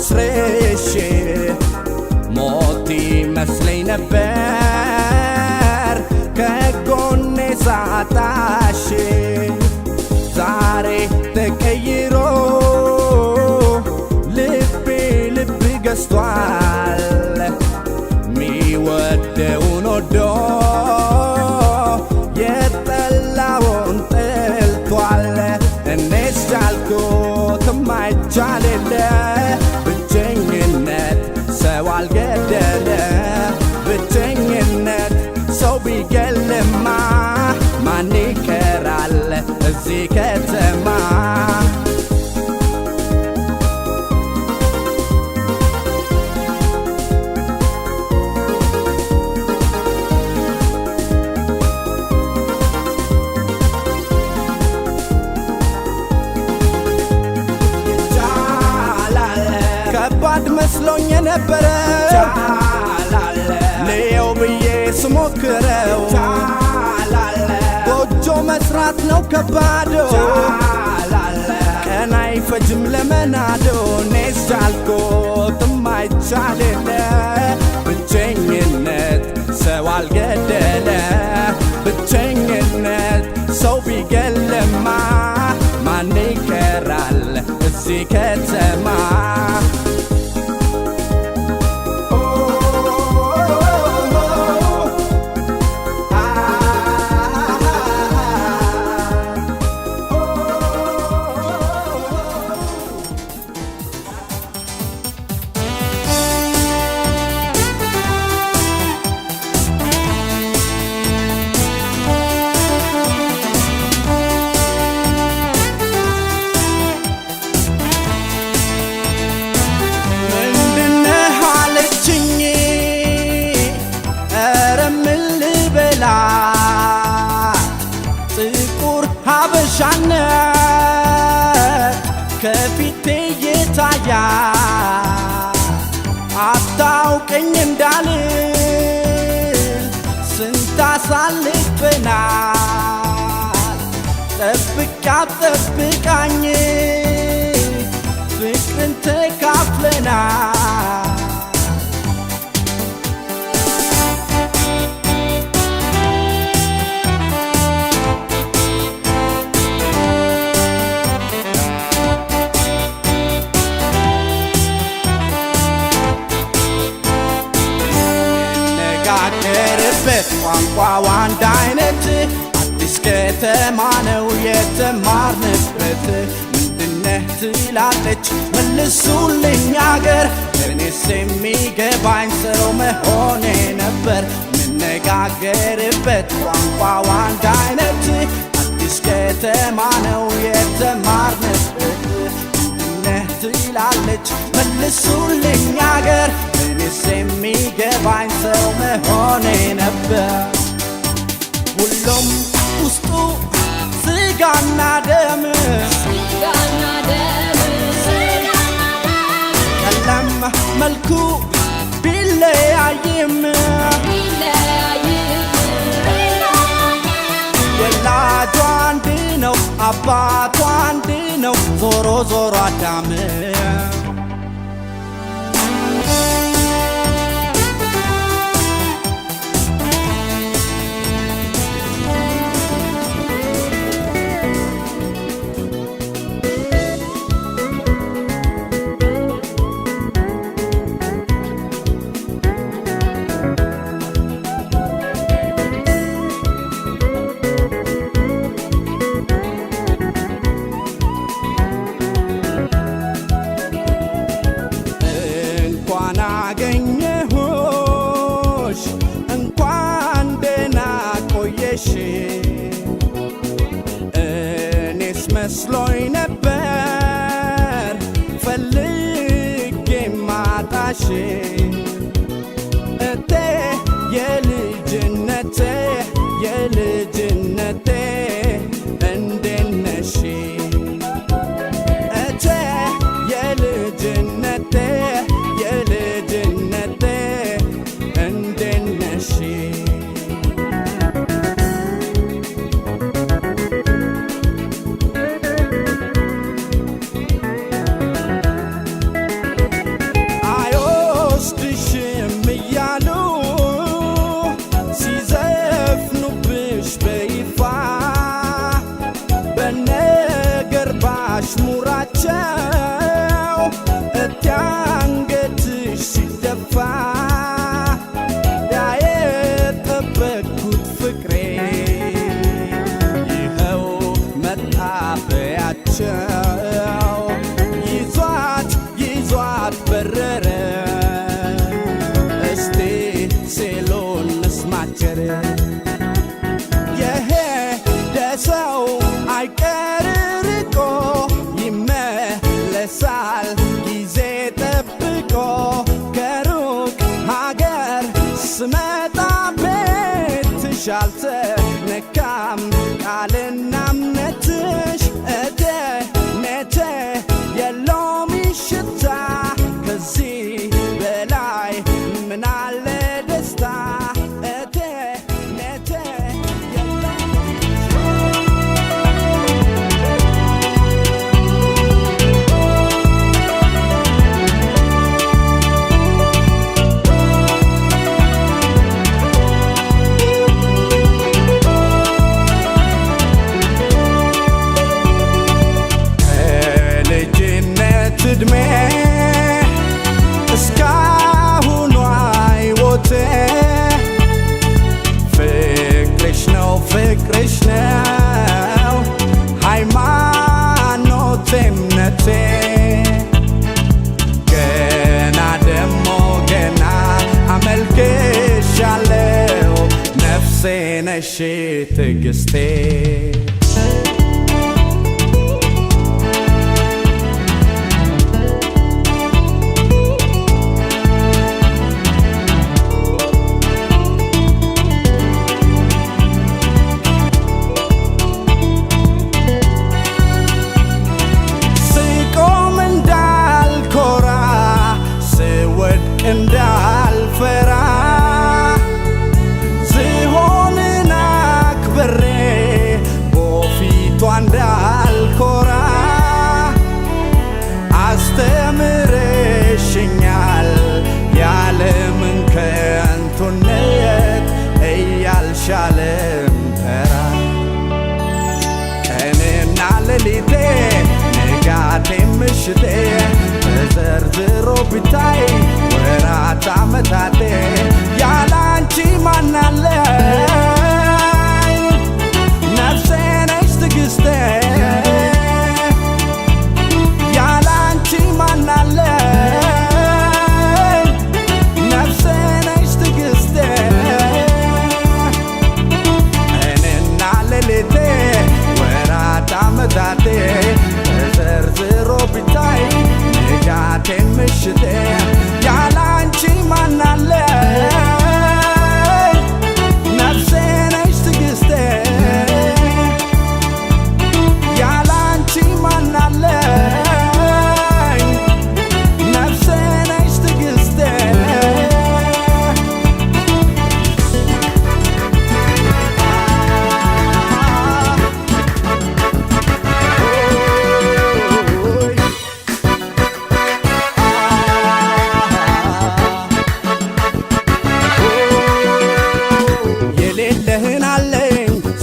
አስርሼ ሞት ይመስለኝ ነበር ከጎኔ ሳጣሽ ዛሬ ተቀይሮ ልብ ገዝቷል ሚወደውን ወዶ የጠላውን ጠልቷል እኔስ ቻልኩት ማይቻል የለ ብቸኝነት ሰው አልገደለ ብቸኝነት ሰው ቢገልማ ማን ይቀራል እዚህ ከተማ ከባድ መስሎኝ የነበረ ልየው ብዬ ስሞክረው ጎጆ መስራት ነው ከባዶ ቀን አይፈጅም ለመናዶ እኔስ ቻልኩት ማይቻል የለ ብቸኝነት ሰው አልገደለ ብቸኝነት ሰው ቢገልማ ማን ይቀራል እዚህ ከተማ ጥቁር ሀበሻነት ከፊቴ የታያል አታውቀኝ እንዳልል ስንት አሳልፈናል ጠብቃኝ ፍቅርን ተካፍለናል የምንነጋገርበት ቋንቋው አንድ አይነት አዲስ ከተማ ነው የተማርንበት ምንድነህ ትላለች መልሱልኝ አገር እኔስ የሚገባኝ ሰው መሆኔ ነበር የምንነጋገርበት ቋንቋው አንድ አይነት አዲስ ከተማ ነው የተማርንበት ምንድነህ ትላለች መልሱልኝ አገር እኔስ የሚገባኝ ሰው መሆኔ ነበር ሁሉም ውስጡ ስጋና ደም ቀለም መልኩ ቢለያይም ወላጁ አንድ ነው አባቱ አንድ ነው ዞሮ ዞሮ አዳም እኔስ መስሎኝ ነበር ፈልጌ ማጣሽ እቴ የልጅነቴ እንዴት ነሽ እቴ የልጅነቴ እንዴት ነሽ ነውራቸው እቲ አንገትሽ ሲደፋ ያየጠበቅኩት ፍቅሬ ይኸው መታበያቸው ይዟት በረረ እስቲ ሴሎን ንስማቸር የሄደ ሰው አይቀር ርቆ ይመለሳል ጊዜ ጠብቆ ከሩቅ ሀገር ስመጣ ቤትሽ አልተነካም ቃልና እምነትሽ እቴ የለውም ሽታ ከዚህ በላይ ምናለ ደስታ እቴ እድሜ እስካሁኗ ሕይወቴ ፍቅርሽ ነው ሃይማኖቴ እምነቴ ገና ደሞ ገና አመልክሻለው ነፍሴ ነሽ ትዕግስቴ እንዳልፈራ ዝሆንን አክብሬ በፊቷ እንዳልኮራ አስተምረሽኛል ያለምን ከንቱነት እያልሻለም ተራ ቀንና ሌሊቴ ንጋቴ ምሽቴ ተዘርዝሮ ቢታይ ወራት ዓመታቴ ያላንቺ ማናለኝ ነፍሴ ነሽ ትዕግስቴ ያላንቺ ማናለኝ ነፍሴ ነሽ ትዕግስቴ ቀንና ሌሊቴ ወራት ዓመታቴ ተዘርዝሮ ቢታይ ንጋቴ ምሽቴ ያላንቺ ማናለኝ ነፍሴ ነሽ ትዕግስቴ ያላንቺ ማናለኝ ነፍሴ ነሽ ትዕግስቴ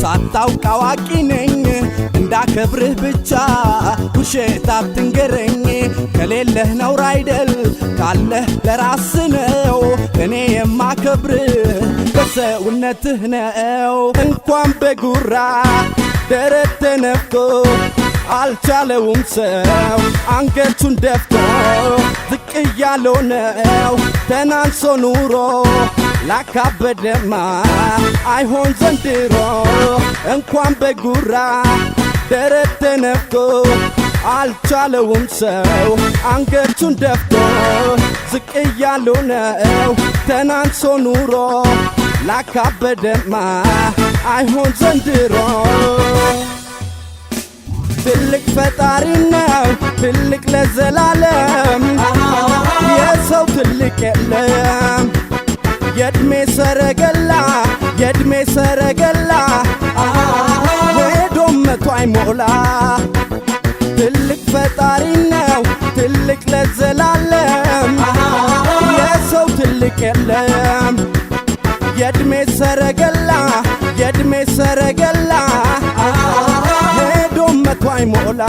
ሳታውቅ አዋቂ ነኝ እንዳከብርህ ብቻ ውሸት አትንገረኝ ከሌለህ ነውር አይደል ካለህ ለራስ ነው እኔ የማከብርህ በሰውነትህ ነው እንኳን በጉራ ደረት ተነፍቶ አልቻለውም ሰው አንገቱን ደፍቶ ዝቅ እያለው ነው ተናንሶ ኑሮ ላካበደማ አይሆን ዘንድሮ እንኳን በጉራ ደረት ተነፍቶ አልቻለውም ሰው አንገቱን ደፍቶ ዝቅ እያለው ነው ተናንሶ ኑሮ ላካበደማ አይሆን ዘንድሮ ትልቅ ፈጣሪ ነው ትልቅ ለዘላለም የሰው ትልቅ የለም የእድሜ ሰረገላ ሄዶም መቶ አይሞላ ትልቅ ፈጣሪ ነው ትልቅ ለዘላለም የሰው ትልቅ የለም የእድሜ ሰረገላ ሄዶም መቶ አይሞላ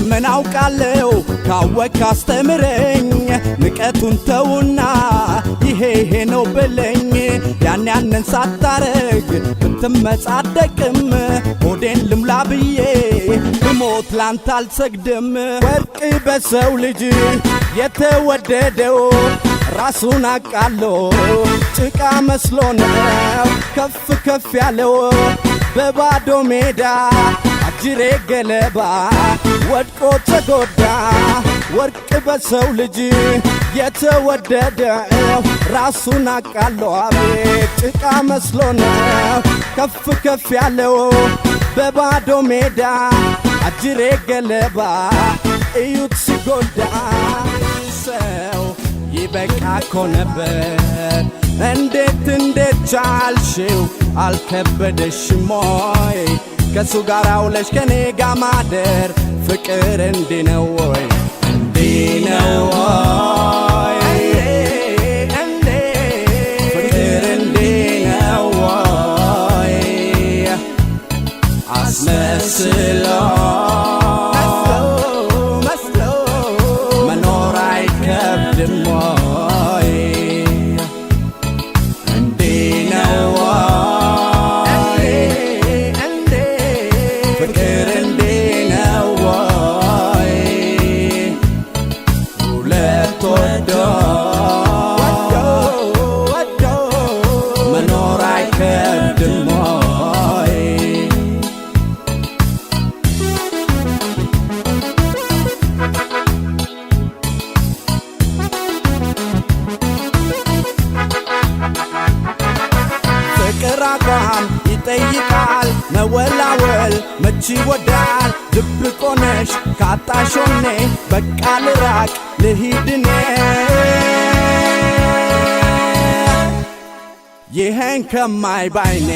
ምን አውቃለሁ ካወቅ አስተምረኝ ንቀቱን ተውና ይሄ ነው በለኝ ያንን ሳታረግ ብትመጻደቅም ሆዴን ልምላ ብዬ ብሞት ላንተ አልሰግድም ወርቅ በሰው ልጅ የተወደደው ራሱን አቃሎ ጭቃ መስሎ ነው ከፍ ከፍ ያለው በባዶ ሜዳ አጅሬ ገለባ ወድቆ ተጎዳ ወርቅ በሰው ልጅ የተወደደው ራሱን አቃሎ አቤት ጭቃ መስሎ ነው ከፍ ከፍ ያለው በባዶ ሜዳ አጅሬ ገለባ እዩት ሲጎዳ ሰው ይበቃ እኮ ነበር እንዴት ቻልሽው አልከበደሽም ወይ ከሱ ጋር አውለሽ ከኔ ጋር ማደር ፍቅር እንዲህ ነው ወይ እንዲህ ነው ወይ ፍቅር እንዲህ ነው ወይ አስመስሎ መኖር አይከብድም ወይ እንዲህ ነው ወይ ፍቅር እንዲህ ነው ወይ ሁለት ወዶ መኖር አይከብድም ወይ ፍቅር አቋም ይጠይቃል መወላወል መች ይወዳል ድብቅ ሆነሽ ካጣሾኔ በቃ ልራቅ ልሂድኔ ይሄን ከማይ ባይኔ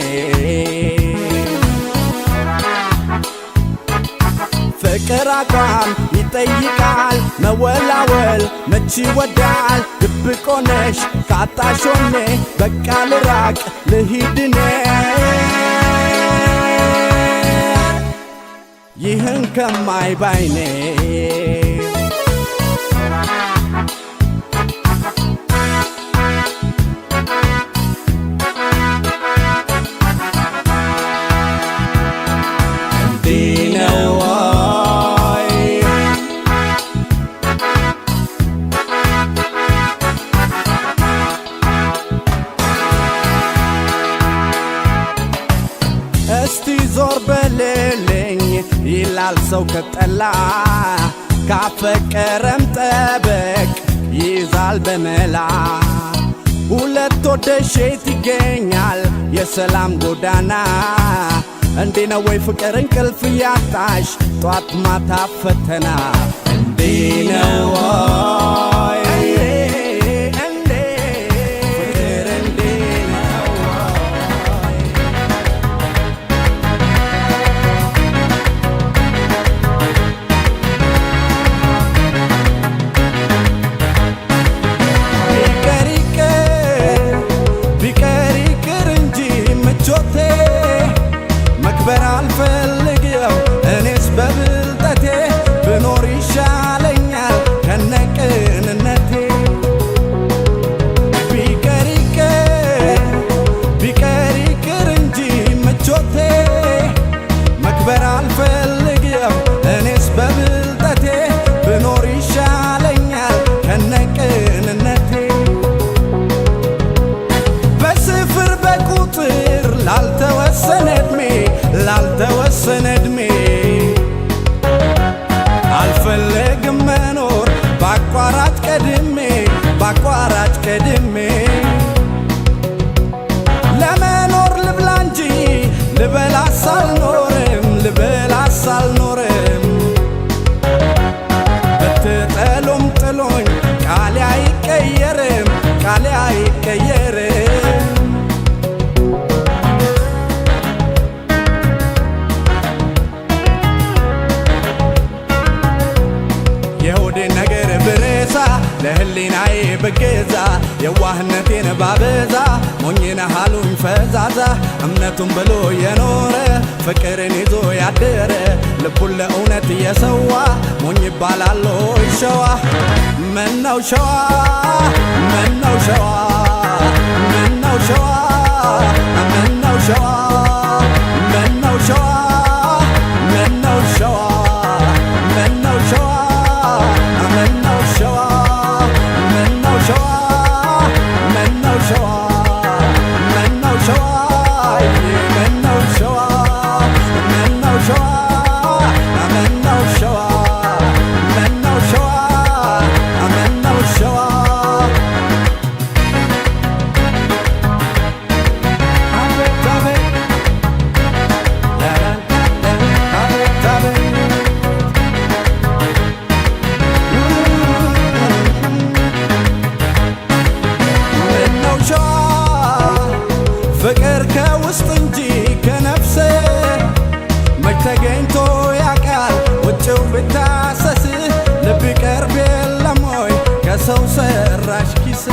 ፍቅር አቋም ይጠይቃል መወላወል መች ይወዳል ድብቅ ሆነሽ ካጣሾኔ በቃ ልራቅ ልሂድኔ ይህን ከማይ ባይኔ እንዲህ ነው ወይ እስቲ ዞር በልልኝ ይላል ሰው ከጠላ ካፈቀረም ጠበቅ ይዛል በመላ ሁለት ወደሼት ይገኛል የሰላም ጎዳና እንዲህ ነው ወይ ፍቅር እንቅልፍ ያጣሽ ጧት ማታ ፈተና እንዲህ ነው ወይ ፍቅር እንዲህ ነው ቢቀር ይቅር እንጂ ምቾቴ መክበር አልፈልግም እኔስ በብልጠቴ ብኖር ይሻለኛል ከነቅ ለህሊናዬ ብገዛ የዋህነቴን ባበዛ ሞኝነ ሃሉኝ ፈዛዛ እምነቱን ብሎ የኖረ ፍቅርን ይዞ ያደረ ልቡን ለእውነት የሰዋ ሞኝ ይባላል ሆይ ሸዋ ምነው ሸዋ ምነው ሸዋ ምነው ሸዋ ምነው ሸዋ ምነው ሸዋ ምነው ሸዋ ምነው ሸዋ ምነው ሸዋ ምነው ሸዋ ምነው ሸዋ ምነው ሸዋ ምነው ሸዋ ምነው ሸዋ ምነው ሸዋ ምነው ሸዋ ምነው ሸዋ አቤት አቤት አቤት አቤት ምነው ሸዋ ፍቅር ከውስጥ እንጂ ከነፍስ መች ተገኝቶ ያቃል ውጭው ብታሰስ ልብ ይቀርብ የለም ወይ ከሰው ሰራሽ ኪስ